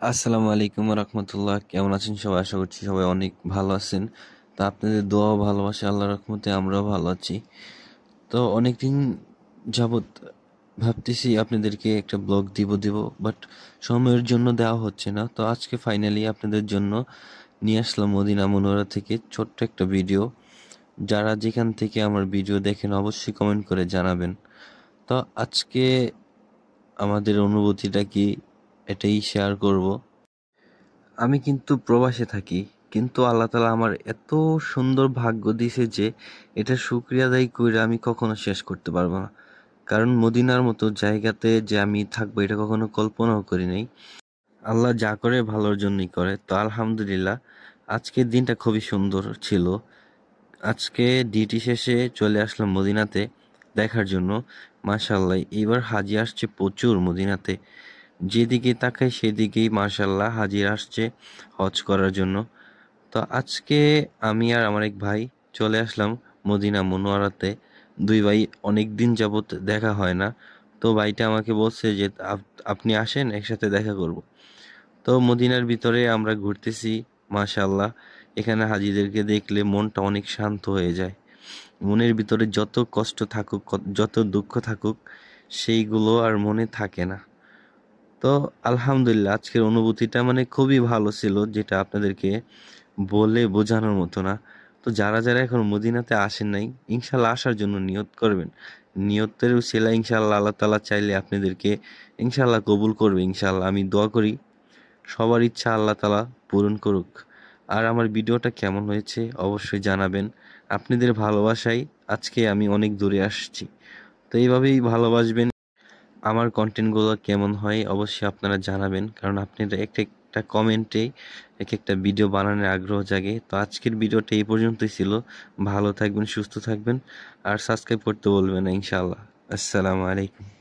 আসসালামু আলাইকুম রহমতুল্লাহ। কেমন আছেন সবাই? আশা করছি সবাই অনেক ভালো আছেন। তো আপনাদের দোয়া ও ভালোবাসা আল্লাহর রহমতে আমরাও ভালো আছি। তো অনেকদিন যাবৎ ভাবতেছি আপনাদেরকে একটা ব্লগ দিব, বাট সময়ের জন্য দেওয়া হচ্ছে না। তো আজকে ফাইনালি আপনাদের জন্য নিয়ে আসলাম মদিনা মুনওয়ারা থেকে ছোট্ট একটা ভিডিও। যারা যেখান থেকে আমার ভিডিও দেখেন অবশ্যই কমেন্ট করে জানাবেন। তো আজকে আমাদের অনুভূতিটা কি, এটাই শেয়ার করব। আমি কিন্তু প্রবাসে থাকি, কিন্তু আল্লাহ তাআলা আমার এত সুন্দর ভাগ্য দিয়েছে যে এটা শুকরিয়া আদায় করে আমি কখনো শেষ করতে পারবো না। কারণ মদিনার মতো জায়গাতে যে আমি থাকবো এটা কখনো কল্পনাও করি নাই। আল্লাহ যা করে ভালোর জন্যই করে। তো আলহামদুলিল্লাহ, আজকের দিনটা খুবই সুন্দর ছিল। আজকে ডিউটি শেষে চলে আসলাম মদিনাতে দেখার জন্য। মাশাআল্লাহ, এবার হাজি আসছে প্রচুর মদিনাতে। যেদিকে তাকাই সেদিকেই মাশাআল্লাহ হাজির আসছে হজ করার জন্য। তো আজকে আমি আর আমার এক ভাই চলে আসলাম মদিনা মুনওয়ারাতে। দুই ভাই অনেক দিন যাবত দেখা হয় না। তো ভাইটা আমাকে বলছে যে আপনি আসেন, একসাথে দেখা করব। তো মদিনার ভিতরে আমরা ঘুরতেছি। মাশাআল্লাহ, এখানে হাজিদেরকে দেখলে মনটা অনেক শান্ত হয়ে যায়। মনের ভিতরে যত কষ্ট থাকুক, যত দুঃখ থাকুক, সেইগুলো আর মনে থাকে না। তো আলহামদুলিল্লাহ, আজকের অনুভূতিটা মানে খুবই ভালো ছিল, যেটা আপনাদেরকে বলে বোঝানোর মতো না। তো যারা যারা এখন মদিনাতে আসেন নাই, ইনশাল্লাহ আসার জন্য নিয়ত করবেন। নিয়তের উসিলা ইনশাল্লাহ আল্লাহ তাআলা চাইলে আপনাদেরকে ইনশাল্লাহ কবুল করবে। ইনশাল্লাহ আমি দোয়া করি সবার ইচ্ছা আল্লাহ তাআলা পূরণ করুক। আর আমার ভিডিওটা কেমন হয়েছে অবশ্যই জানাবেন। আপনাদের ভালোবাসায় আজকে আমি অনেক দূরে আসছি। তো এইভাবেই ভালোবাসবেন। আমার কন্টেন্টগুলো কেমন হয় অবশ্যই আপনারা জানাবেন, কারণ আপনারা একটা একটা কমেন্টেই এক একটা ভিডিও বানানোর আগ্রহ জাগে। তো আজকের ভিডিওটা এই পর্যন্তই ছিল। ভালো থাকবেন, সুস্থ থাকবেন, আর সাবস্ক্রাইব করতে বলবেন না ইনশাআল্লাহ। আসসালামু আলাইকুম।